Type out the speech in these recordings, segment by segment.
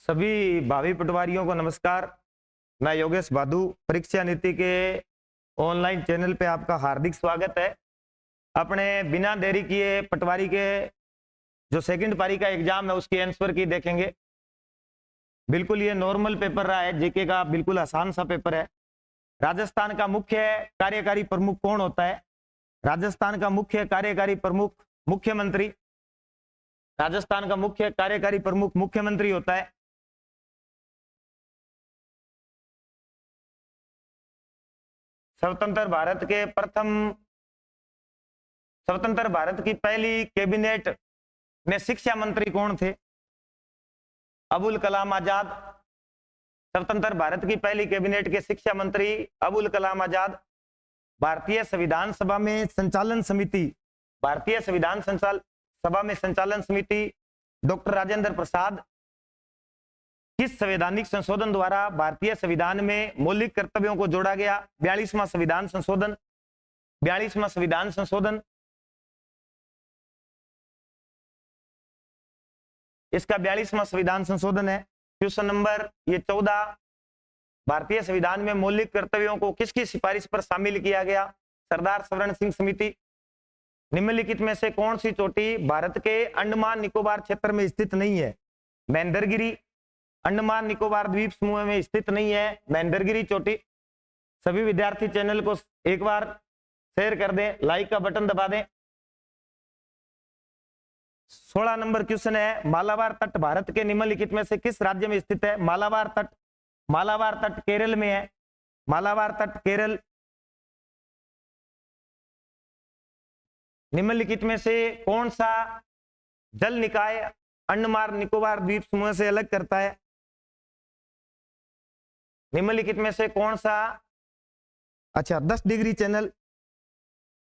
सभी भावी पटवारियों को नमस्कार। मैं योगेश बादू, परीक्षा नीति के ऑनलाइन चैनल पे आपका हार्दिक स्वागत है। अपने बिना देरी किए पटवारी के जो सेकंड पारी का एग्जाम है उसकी आंसर की देखेंगे। बिल्कुल ये नॉर्मल पेपर रहा है, जीके का बिल्कुल आसान सा पेपर है। राजस्थान का मुख्य कार्यकारी प्रमुख कौन होता है? राजस्थान का मुख्य कार्यकारी प्रमुख मुख्यमंत्री। राजस्थान का मुख्य कार्यकारी प्रमुख मुख्यमंत्री होता है। स्वतंत्र भारत की पहली कैबिनेट में शिक्षा मंत्री कौन थे? अबुल कलाम आजाद। स्वतंत्र भारत की पहली कैबिनेट के शिक्षा मंत्री अबुल कलाम आजाद। भारतीय संविधान सभा में संचालन समिति डॉक्टर राजेंद्र प्रसाद। किस संवैधानिक संशोधन द्वारा भारतीय संविधान में मौलिक कर्तव्यों को जोड़ा गया? 42वां संविधान संशोधन। 42वां संविधान संशोधन। इसका 42वां संविधान संशोधन है। क्वेश्चन नंबर ये 14, भारतीय संविधान में मौलिक कर्तव्यों को किसकी सिफारिश पर शामिल किया गया? सरदार सवर्ण सिंह समिति। निम्नलिखित में से कौन सी चोटी भारत के अंडमान निकोबार क्षेत्र में स्थित नहीं है? महेंद्रगिरी। अंडमान निकोबार द्वीप समूह में स्थित नहीं है महेंद्रगिरी चोटी। सभी विद्यार्थी चैनल को एक बार शेयर कर दें, लाइक का बटन दबा दें। 16 नंबर क्वेश्चन है, मालाबार तट भारत के निम्नलिखित में से किस राज्य में स्थित है? मालाबार तट केरल में है। मालाबार तट केरल। निम्नलिखित में से कौन सा जल निकाय अंडमान निकोबार द्वीप समूह से अलग करता है? निम्नलिखित में से कौन सा? अच्छा, 10 degree channel.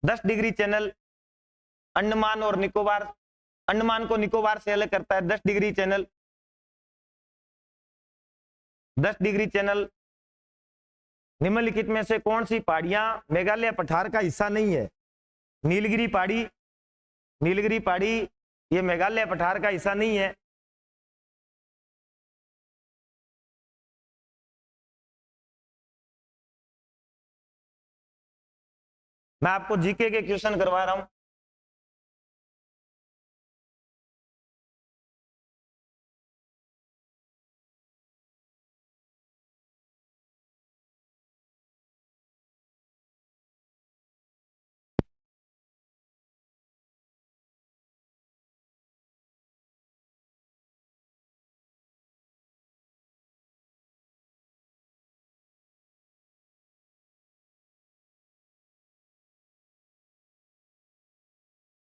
10 degree channel Andaman और निकोबार, अंडमान को निकोबार से अलग करता है 10 डिग्री चैनल। 10 degree channel. निम्नलिखित में से कौन सी पहाड़ियां मेघालय पठार का हिस्सा नहीं है? नीलगिरी पहाड़ी। नीलगिरी पहाड़ी ये मेघालय पठार का हिस्सा नहीं है। मैं आपको जीके के क्वेश्चन करवा रहा हूं।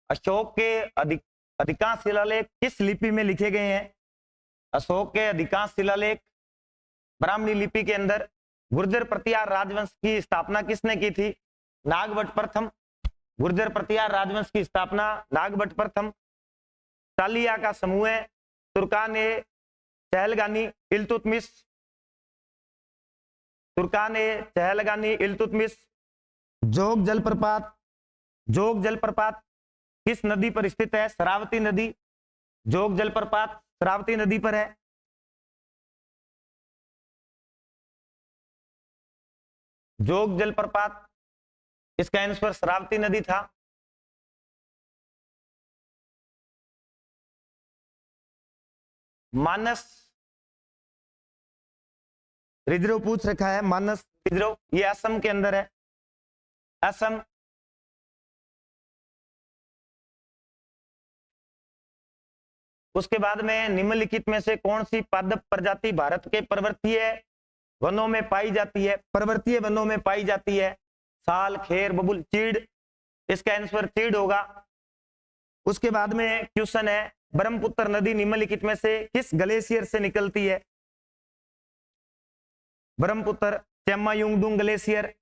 अशोक के अधिकांश शिलालेख किस लिपि में लिखे गए हैं? अशोक के अधिकांश शिलालेख ब्राह्मणी लिपि के अंदर। गुर्जर प्रतिहार राजवंश की स्थापना किसने की थी? नागभट्ट प्रथम। गुर्जर प्रतिहार राजवंश की स्थापना नागभट्ट प्रथम। चालिया का समूह है तुर्कान ए चहलगानी इल्तुतमिश। तुर्कान ए चहलगानी इल्तुतमिश। जोग जलप्रपात किस नदी पर स्थित है? शरावती नदी। जोग जलप्रपात शरावती नदी पर है। जोग जलप्रपात, इसका आंसर शरावती नदी था। मानस रिजर्व पूछ रखा है। मानस रिजर्व ये असम के अंदर है। असम। उसके बाद में निम्नलिखित में से कौन सी पादप प्रजाति भारत के पर्वतीय वनों में पाई जाती है? पर्वतीय वनों में पाई जाती है। साल, खेर, बबुल, चीड़। इसका आंसर चीड़ होगा। उसके बाद में क्वेश्चन है, ब्रह्मपुत्र नदी निम्नलिखित में से किस ग्लेशियर से निकलती है? ब्रह्मपुत्र चेम्मायुंगडुंग ग्लेशियर।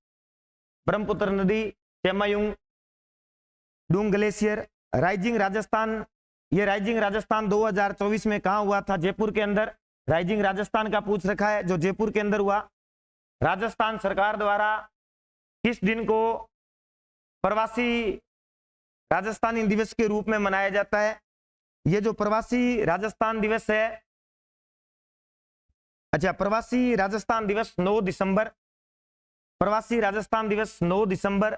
ब्रह्मपुत्र नदी चेम्मायुंगडुंग ग्लेशियर। राइजिंग राजस्थान, ये राइजिंग राजस्थान 2024 में कहां हुआ था? जयपुर के अंदर। राइजिंग राजस्थान का पूछ रखा है, जो जयपुर के अंदर हुआ। राजस्थान सरकार द्वारा किस दिन को प्रवासी राजस्थानी दिवस के रूप में मनाया जाता है? ये जो प्रवासी राजस्थान दिवस है अच्छा, प्रवासी राजस्थान दिवस 9 दिसंबर, प्रवासी राजस्थान दिवस 9 दिसंबर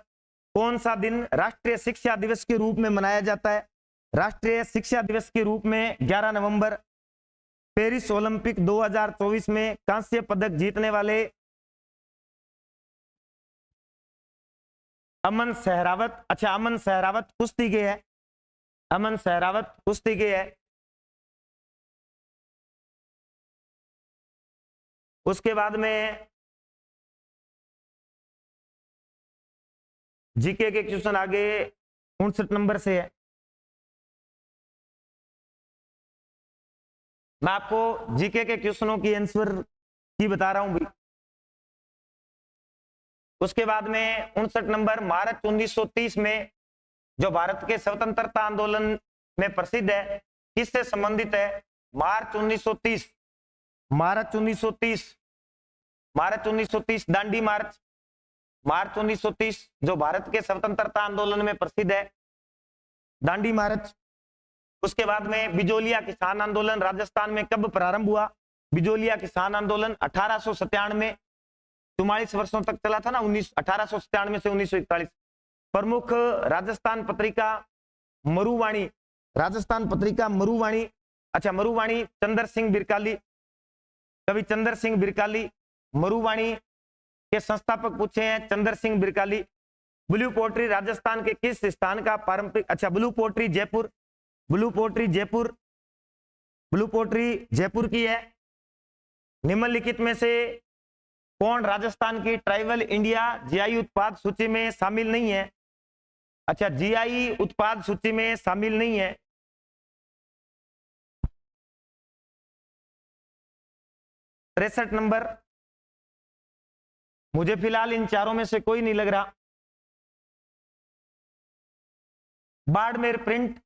कौन सा दिन राष्ट्रीय शिक्षा दिवस के रूप में मनाया जाता है? राष्ट्रीय शिक्षा दिवस के रूप में 11 नवंबर। पेरिस ओलंपिक 2024 में कांस्य पदक जीतने वाले अमन सहरावत, अच्छा अमन सहरावत कुश्ती के है, अमन सहरावत कुश्ती के है। उसके बाद में जीके के क्वेश्चन आगे 59 नंबर से है। मैं आपको जीके के क्वेश्चनों की आंसर की बता रहा हूं भी। उसके बाद में 59 नंबर, मार्च 1930 में जो भारत के स्वतंत्रता आंदोलन में प्रसिद्ध है, किससे संबंधित है? मार्च 1930, मार्च 1930, मार्च 1930 दांडी मार्च, मार्च 1930 जो भारत के स्वतंत्रता आंदोलन में प्रसिद्ध है, दांडी मार्च। उसके बाद में बिजोलिया किसान आंदोलन राजस्थान में कब प्रारंभ हुआ? बिजोलिया किसान आंदोलन 1897, 44 वर्षों तक चला था ना, 1897 से 1941। प्रमुख राजस्थान पत्रिका मरुवाणी, राजस्थान पत्रिका मरुवाणी, अच्छा मरुवाणी चंद्र सिंह बिरकाली, कवि चंद्र सिंह बिरकाली मरुवाणी के संस्थापक पूछे हैं, चंद्र सिंह बिरकाली। ब्लू पोट्री राजस्थान के किस स्थान का पारंपरिक, अच्छा blue pottery Jaipur, blue pottery Jaipur, blue pottery Jaipur की है। निम्नलिखित में से कौन राजस्थान की ट्राइबल इंडिया जीआई उत्पाद सूची में शामिल नहीं है? अच्छा जीआई उत्पाद सूची में शामिल नहीं है। 63 नंबर, मुझे फिलहाल इन चारों में से कोई नहीं लग रहा। बाड़मेर प्रिंट,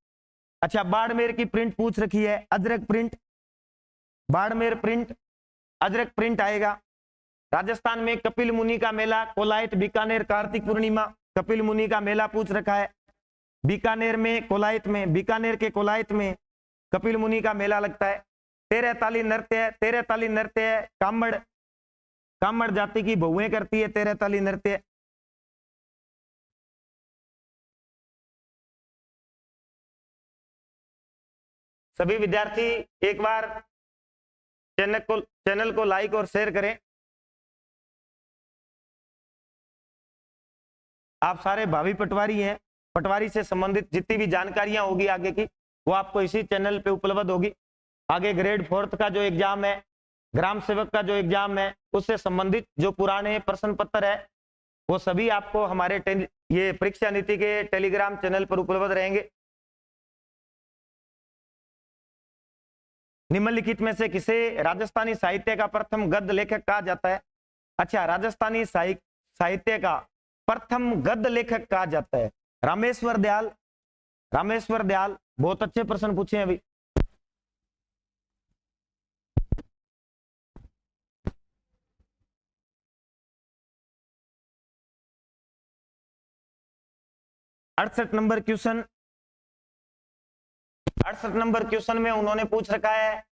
अच्छा बाड़मेर की प्रिंट पूछ रखी है, Ajrak print, Barmer print, Ajrak print आएगा। राजस्थान में कपिल मुनि का मेला कोलायत बीकानेर कार्तिक पूर्णिमा, कपिल मुनि का मेला पूछ रखा है। बीकानेर में कोलायत में, बीकानेर के कोलायत में कपिल मुनि का मेला लगता है। तेरह ताली नृत्य, तेरह ताली नृत्य कामड़, कामड़ जाति की बहुएं करती है तेरह ताली नृत्य। सभी विद्यार्थी एक बार चैनल को लाइक और शेयर करें। आप सारे भावी पटवारी हैं, पटवारी से संबंधित जितनी भी जानकारियां होगी आगे की, वो आपको इसी चैनल पे उपलब्ध होगी। आगे ग्रेड 4 का जो एग्जाम है, ग्राम सेवक का जो एग्जाम है, उससे संबंधित जो पुराने प्रश्न पत्र है, वो सभी आपको हमारे ये परीक्षा नीति के टेलीग्राम चैनल पर उपलब्ध रहेंगे। निम्नलिखित में से किसे राजस्थानी साहित्य का प्रथम गद्य लेखक कहा जाता है? अच्छा राजस्थानी साहित्य का प्रथम गद्य लेखक कहा जाता है रामेश्वर दयाल, रामेश्वर दयाल। बहुत अच्छे प्रश्न पूछे हैं अभी। अड़सठ नंबर क्वेश्चन, 68 नंबर क्वेश्चन में उन्होंने पूछ रखा है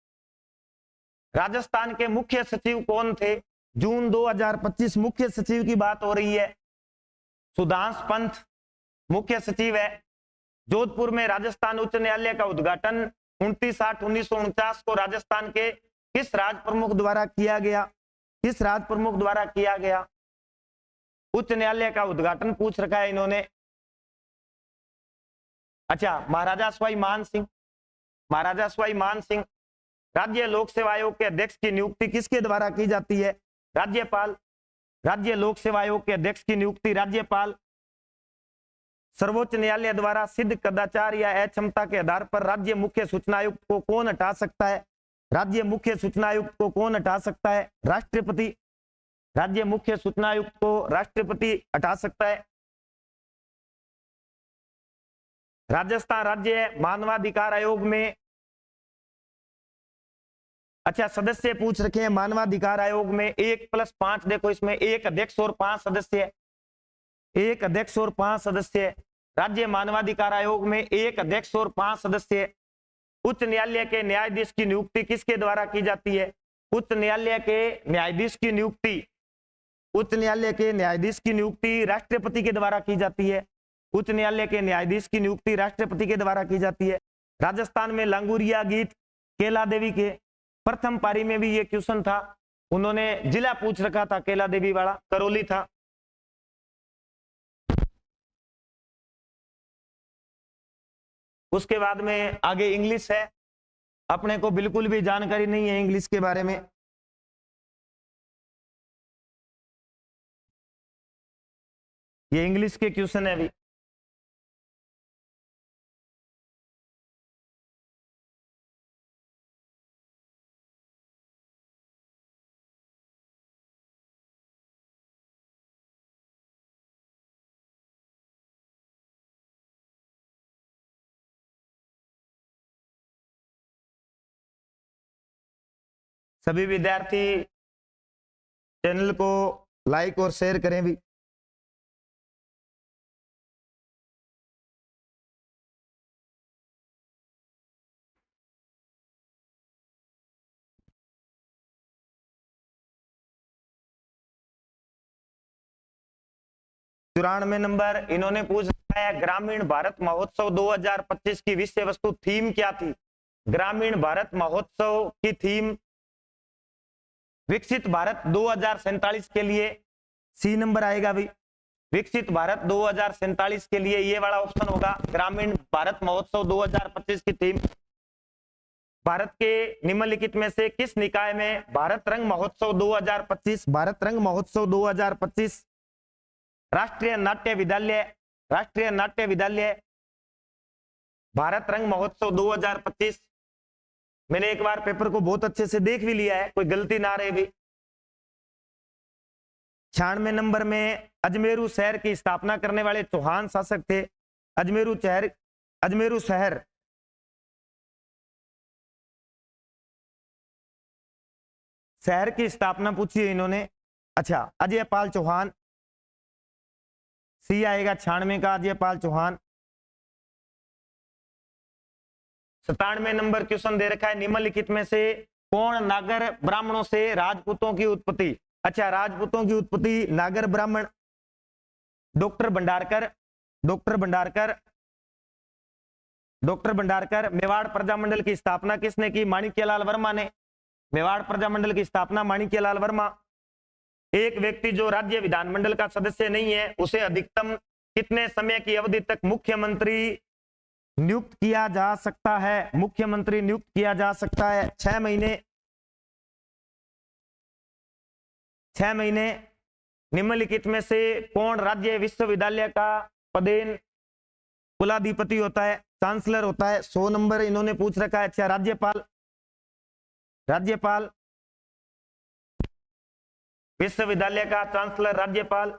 राजस्थान के मुख्य सचिव कौन थे? जून 2025 मुख्य सचिव की बात हो रही है। सुधांश पंथ मुख्य सचिव है। जोधपुर में राजस्थान उच्च न्यायालय का उद्घाटन 29/8/1949 को राजस्थान के किस राज प्रमुख द्वारा किया गया? किस राज प्रमुख द्वारा किया गया? उच्च न्यायालय का उद्घाटन पूछ रखा है इन्होंने। अच्छा महाराजा सवाई मान सिंह, महाराजा सवाई मान सिंह। राज्य लोक सेवा आयोग के अध्यक्ष की नियुक्ति किसके द्वारा की जाती है? राज्यपाल। राज्य लोक सेवा आयोग के अध्यक्ष की नियुक्ति राज्यपाल। सर्वोच्च न्यायालय द्वारा सिद्ध कदाचार या अक्षमता के आधार पर राज्य मुख्य सूचना आयुक्त को कौन हटा सकता है? राज्य मुख्य सूचना आयुक्त को कौन हटा सकता है? राष्ट्रपति। राज्य मुख्य सूचना आयुक्त को राष्ट्रपति हटा सकता है। राजस्थान राज्य मानवाधिकार आयोग में अच्छा सदस्य पूछ रखे हैं मानवाधिकार आयोग में 1+5। देखो इसमें एक अध्यक्ष और 5 सदस्य, एक अध्यक्ष और 5 सदस्य। राज्य मानवाधिकार आयोग में एक अध्यक्ष और 5 सदस्य। उच्च न्यायालय के न्यायाधीश की नियुक्ति किसके द्वारा की जाती है? उच्च न्यायालय के न्यायाधीश की नियुक्ति, उच्च न्यायालय के न्यायाधीश की नियुक्ति राष्ट्रपति के द्वारा की जाती है। उच्च न्यायालय के न्यायाधीश की नियुक्ति राष्ट्रपति के द्वारा की जाती है। राजस्थान में लांगुरिया गीत केला देवी के, प्रथम पारी में भी ये क्वेश्चन था, उन्होंने जिला पूछ रखा था, केला देवी वाला करौली था। उसके बाद में आगे इंग्लिश है, अपने को बिल्कुल भी जानकारी नहीं है इंग्लिश के बारे में। ये इंग्लिश के क्वेश्चन है अभी। सभी विद्यार्थी चैनल को लाइक और शेयर करें भी। चौरानवे नंबर इन्होंने पूछ रखा है, ग्रामीण भारत महोत्सव 2025 की विषय वस्तु थीम क्या थी? ग्रामीण भारत महोत्सव की थीम विकसित भारत 2047 के लिए, सी नंबर आएगा भाई। विकसित भारत 2047 के लिए ये वाला ऑप्शन होगा, ग्रामीण भारत महोत्सव 2025 की थीम। भारत के निम्नलिखित में से किस निकाय में भारत रंग महोत्सव 2025, भारत रंग महोत्सव 2025 राष्ट्रीय नाट्य विद्यालय, राष्ट्रीय नाट्य विद्यालय भारत रंग महोत्सव 2025। मैंने एक बार पेपर को बहुत अच्छे से देख भी लिया है, कोई गलती ना रहे भी। 96 नंबर में अजमेरू शहर की स्थापना करने वाले चौहान शासक थे। अजमेरू शहर, अजमेरू शहर शहर की स्थापना पूछी है इन्होंने। अच्छा, अजय पाल चौहान, सी आएगा 96 का, अजय पाल चौहान। 97 नंबर क्वेश्चन दे रखा है, निम्नलिखित में से कौन नागर ब्राह्मणों से राजपूतों की उत्पत्ति? अच्छा, राजपूतों की उत्पत्ति नागर ब्राह्मण, doctor Bhandarkar, doctor Bhandarkar, doctor Bhandarkar. Mewar Prajamandal की स्थापना किसने की? माणिक्यलाल वर्मा ने। मेवाड़ प्रजामंडल की स्थापना माणिक्यलाल वर्मा। एक व्यक्ति जो राज्य विधानमंडल का सदस्य नहीं है उसे अधिकतम कितने समय की अवधि तक मुख्यमंत्री नियुक्त किया जा सकता है? मुख्यमंत्री नियुक्त किया जा सकता है 6 महीने, 6 महीने। निम्नलिखित में से कौन राज्य विश्वविद्यालय का पदेन कुलाधिपति होता है? चांसलर होता है। 100 नंबर इन्होंने पूछ रखा है। अच्छा, राज्यपाल, राज्यपाल विश्वविद्यालय का चांसलर राज्यपाल।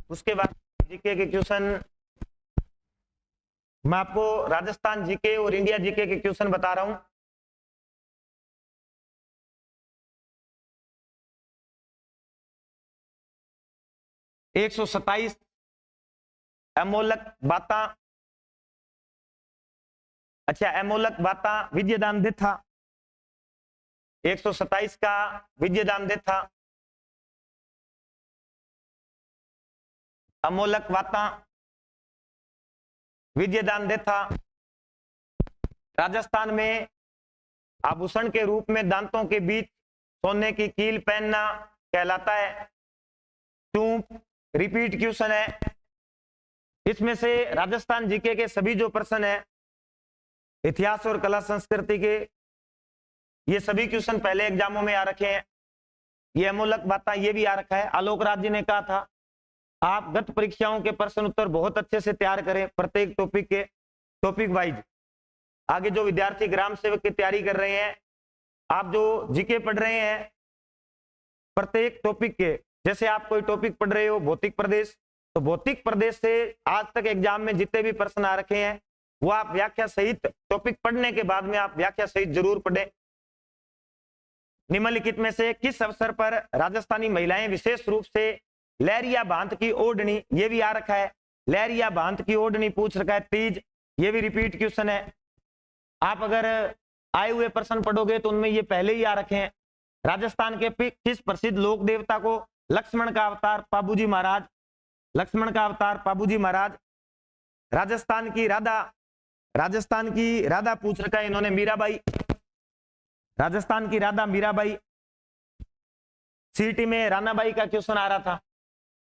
उसके बाद जीके के क्वेश्चन, मैं आपको राजस्थान जीके और इंडिया जीके के क्वेश्चन बता रहा हूं। एक 127 अमोलक बाता, अच्छा अमोलक बाता विजयदान देथा, 127 का विजयदान देथा, अमोलक वाता विजयदान देथा। राजस्थान में आभूषण के रूप में दांतों के बीच सोने की कील पहनना कहलाता है। क्यों? रिपीट क्वेश्चन है। इसमें से राजस्थान जीके के सभी जो प्रश्न है, इतिहास और कला संस्कृति के, ये सभी क्वेश्चन पहले एग्जामों में आ रखे हैं। ये अमोलक बाता ये भी आ रखा है। आलोक राज जी ने कहा था आप गत परीक्षाओं के प्रश्न उत्तर बहुत अच्छे से तैयार करें, प्रत्येक टॉपिक के, टॉपिक वाइज। आगे जो विद्यार्थी ग्राम सेवक की तैयारी कर रहे हैं, आप जो जीके पढ़ रहे हैं, प्रत्येक टॉपिक के, जैसे आप कोई टॉपिक पढ़ रहे हो भौतिक प्रदेश, तो भौतिक प्रदेश से आज तक एग्जाम में जितने भी प्रश्न आ रखे हैं वो आप व्याख्या सहित टॉपिक पढ़ने के बाद में आप व्याख्या सहित जरूर पढ़ें। निम्नलिखित में से किस अवसर पर राजस्थानी महिलाएं विशेष रूप से लहरिया बांध की ओढ़नी, ये भी आ रखा है, लहरिया बांध की ओढ़नी पूछ रखा है। तीज, ये भी रिपीट क्वेश्चन है। आप अगर आए हुए प्रश्न पढ़ोगे तो उनमें ये पहले ही आ रखे हैं। राजस्थान के किस प्रसिद्ध लोक देवता को लक्ष्मण का अवतार पाबूजी महाराज, लक्ष्मण का अवतार पाबूजी महाराज। राजस्थान की राधा पूछ रखा है इन्होंने, मीराबाई, राजस्थान की राधा मीराबाई। सीटी में रानाबाई का क्वेश्चन आ रहा था।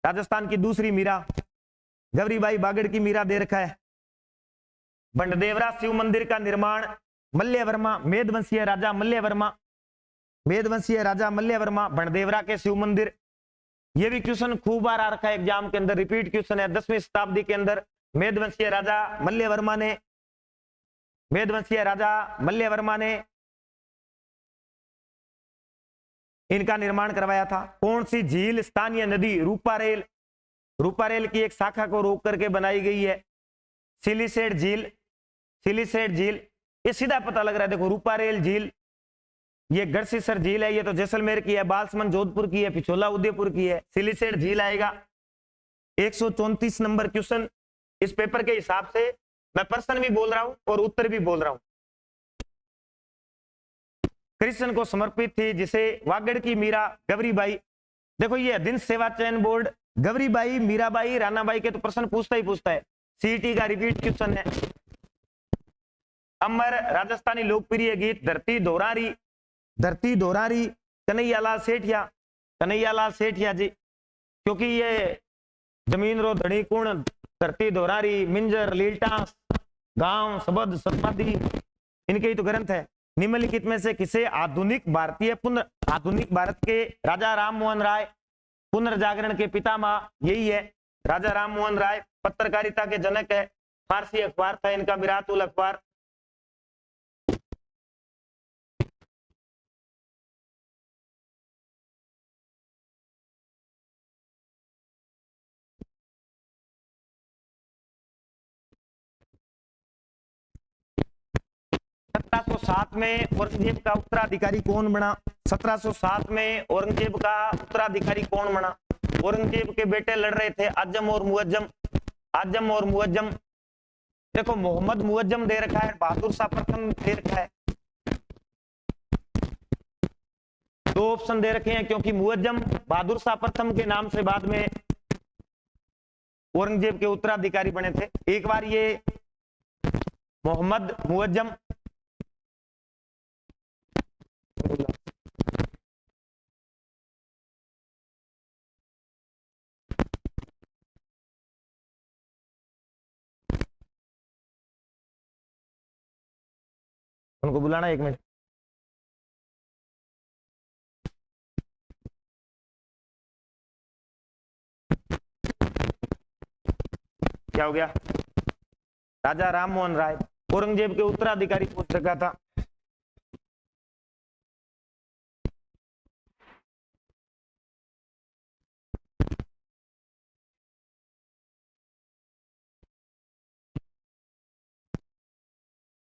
राजस्थान की दूसरी मीरा, गौरीबाई बागड़ की मीरा दे रखा है। बंडदेवरा शिव मंदिर का निर्माण मल्यवर्मा, मेदवंशीय राजा मल्यवर्मा, मेदवंशीय राजा मल्यवर्मा, बंडदेवरा के शिव मंदिर। ये भी क्वेश्चन खूब बार आ रखा है एग्जाम के अंदर, रिपीट क्वेश्चन है। 10वीं शताब्दी के अंदर मेदवंशीय राजा मल्यवर्मा ने, मेदवंशीय राजा मल्यवर्मा ने इनका निर्माण करवाया था। कौन सी झील स्थानीय नदी रूपारेल, रूपारेल की एक शाखा को रोक करके बनाई गई है? सिलिसेट झील, सिलिसेट झील। ये सीधा पता लग रहा है, देखो रूपारेल झील, ये गढ़सीसर झील है, ये तो जैसलमेर की है, बालसमंद जोधपुर की है, पिछोला उदयपुर की है, सिलिसेट झील आएगा। 134 नंबर क्वेश्चन इस पेपर के हिसाब से। मैं प्रश्न भी बोल रहा हूं और उत्तर भी बोल रहा हूं। कृष्ण को समर्पित थी जिसे वागड़ की मीरा गौरीबाई। देखो ये अधीन सेवा चयन बोर्ड गौरीबाई, मीराबाई, रानाबाई के तो प्रश्न पूछता ही पूछता है। सीटी का रिपीट क्वेश्चन है। अमर राजस्थानी लोकप्रिय गीत धरती दोरारी, धरती दोरारी, कन्हैयालाल सेठिया, कन्हैयालाल सेठिया जी। क्योंकि ये जमीन रो धड़ी कुण, धरती दोरारी, मिंजर, लीलटा, गांव, सबद, समाधि, इनके ही तो ग्रंथ है। निम्नलिखित में से किसे आधुनिक आधुनिक भारत के राजा राम मोहन राय पुनर्जागरण के पितामह, यही है राजा राम मोहन राय, पत्रकारिता के जनक है। फारसी अखबार था इनका विराट उल अखबार। में औरंगजेब का उत्तराधिकारी कौन बना? 1707 में औरंगजेब का उत्तराधिकारी कौन बना? औरंगजेब के बेटे लड़ रहे थे, आजम और मुअज्जम, आजम और मुअज्जम। देखो मोहम्मद मुअज्जम दे रखा है, बहादुर शाह प्रथम दे रखा है। दो ऑप्शन दे रखे हैं क्योंकि मुअज्जम बहादुर शाह प्रथम के नाम से बाद में औरंगजेब के उत्तराधिकारी बने थे। एक बार ये मोहम्मद मुअज्जम, उनको बुलाना 1 मिनट। क्या हो गया? राजा राम मोहन राय औरंगजेब के उत्तराधिकारी पूछ रखा था।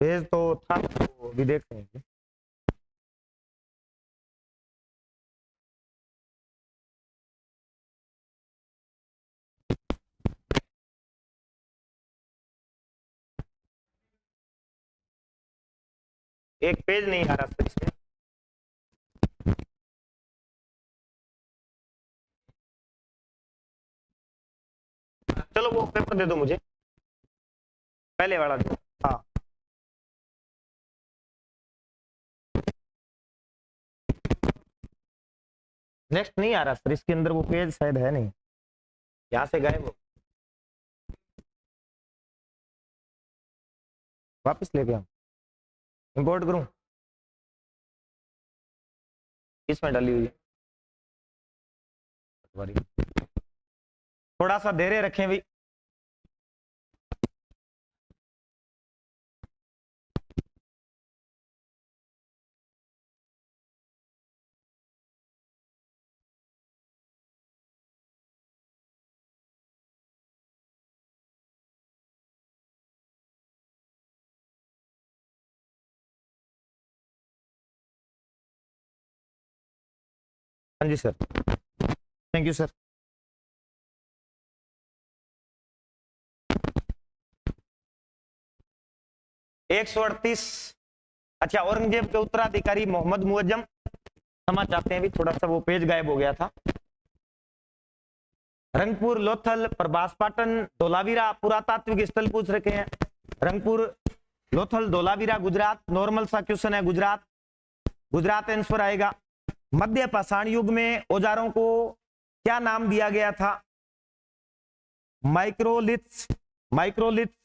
भेज तो था तो भी देख लेंगे। एक पेज नहीं आ रहा सर इसमें। चलो वो पेपर दे दो मुझे, पहले वाला दो। हाँ नेक्स्ट नहीं आ रहा सर, इसके अंदर वो पेज शायद है नहीं, यहाँ से गए वो, वापस लेके आऊं, इंपोर्ट करूं, इसमें डाली हुई है। थोड़ा सा धैर्य रखें भाई। हाँ जी सर, थैंक यू सर। 138। अच्छा, औरंगजेब के उत्तराधिकारी मोहम्मद मुअज्जम, क्षमा चाहते हैं भी, थोड़ा सा वो पेज गायब हो गया था। रंगपुर, लोथल, प्रभास पाटन, धोलावीरा पुरातात्विक स्थल पूछ रखे हैं। रंगपुर, लोथल, धोलावीरा गुजरात, नॉर्मल सा क्वेश्चन है, गुजरात, गुजरात आंसर आएगा। मध्य पाषाण युग में औजारों को क्या नाम दिया गया था? Microliths, microliths.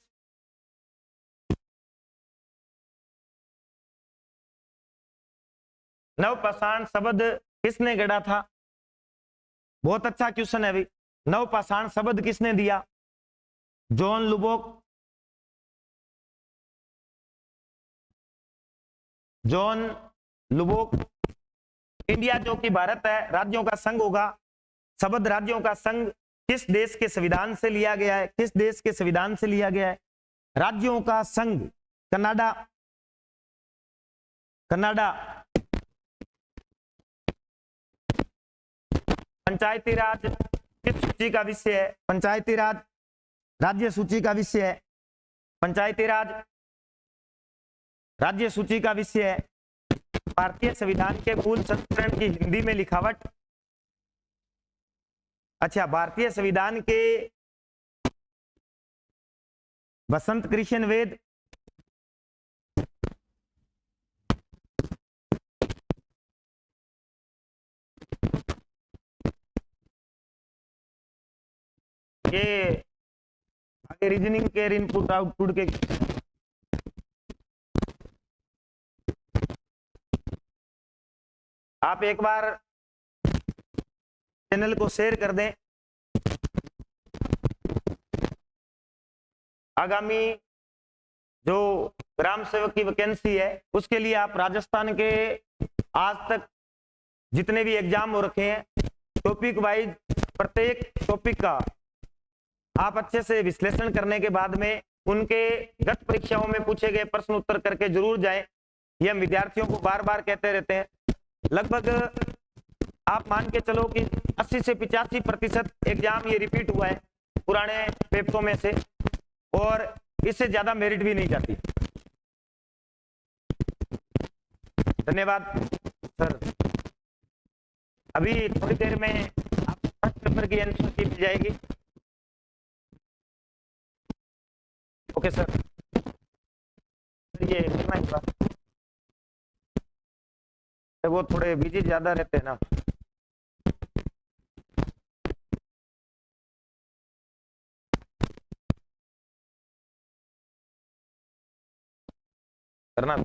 नवपाषाण शब्द किसने गढ़ा था? बहुत अच्छा क्वेश्चन है भाई। नवपाषाण शब्द किसने दिया? John Lubbock, John Lubbock. India जो कि भारत है, राज्यों का संघ होगा। शब्द राज्यों का संघ किस देश के संविधान से लिया गया है? किस देश के संविधान से लिया गया है? राज्यों का संघ, कनाडा, कनाडा। पंचायती राज किस सूची का विषय है? पंचायती राज राज्य सूची का विषय है। पंचायती राज राज्य सूची का विषय है। भारतीय संविधान के मूल संस्करण की हिंदी में लिखावट। अच्छा, भारतीय संविधान के बसंत कृष्ण वेद, ये आगे रीजनिंग के इनपुट आउटपुट के आप एक बार चैनल को शेयर कर दें। आगामी जो ग्राम सेवक की वैकेंसी है उसके लिए आप राजस्थान के आज तक जितने भी एग्जाम हो रखे हैं, टॉपिक वाइज प्रत्येक टॉपिक का आप अच्छे से विश्लेषण करने के बाद में उनके गत परीक्षाओं में पूछे गए प्रश्न उत्तर करके जरूर जाएं। ये हम विद्यार्थियों को बार बार कहते रहते हैं। लगभग आप मान के चलो कि 80 से 85% एग्जाम ये रिपीट हुआ है पुराने पेपरों में से, और इससे ज्यादा मेरिट भी नहीं जाती। धन्यवाद सर। अभी थोड़ी देर में आप फर्स्ट पेपर की आंसर की मिल जाएगी। ओके सर, ये करना ही होगा, वो थोड़े बिजी ज्यादा रहते हैं ना। करना